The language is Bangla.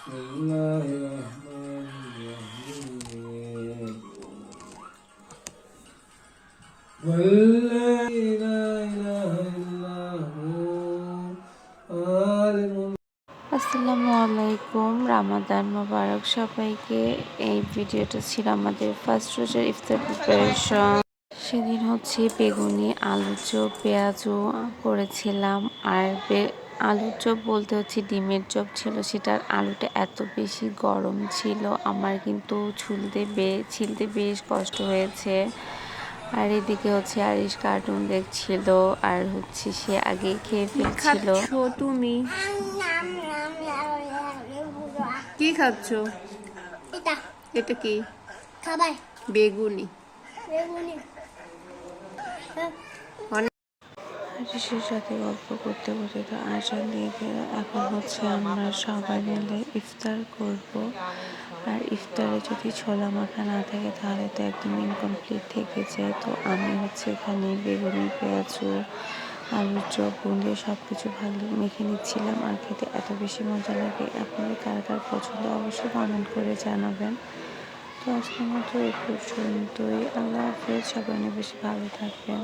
الله الرحمن الرحيم قل لا إله إلا هو عالم। আসসালামু আলাইকুম, রামাদান মোবারক সবাইকে। এই ভিডিওটা ছিল আমাদের ফার্স্ট রোজার ইফতার প্রিপারেশন। সেদিন হচ্ছে বেগুনি, আলু চপ, পেঁয়াজও করেছিলাম। আর আলুর চপ বলতে হচ্ছে ডিমের চপ ছিল। সেটার আলুটা এত বেশি গরম ছিল, আমার কিন্তু ছিলতে বেশ কষ্ট হয়েছে। আর এদিকে হচ্ছে আরিশ কার্টুন দেখছিল, আর হচ্ছে সে আগে খেয়ে ফেলছিল। তুমি কি খাচ্ছ? এটা কি খাবার? বেগুনি। আরিশের সাথে গল্প করতে করতে তো আজান দিয়ে গেল। এখন হচ্ছে আমরা সবাই মিলে ইফতার করব। আর ইফতারে যদি ছোলা মাখা না থাকে তাহলে তো একদম ইনকমপ্লিট থেকে যায়। তো আমি হচ্ছে এখানে বেগুনি, পেঁয়াজু, আলুর চপ, বুন্দি সব কিছু ভালো মেখে নিচ্ছিলাম। আর খেতে এত বেশি মজা লাগে। আপনাদের কার কার পছন্দ অবশ্যই কমেন্ট করে জানাবেন। তো আজকের মতো এই পর্যন্তই। আল্লাহ হাফেজ, সবাই বেশি ভালো থাকবেন।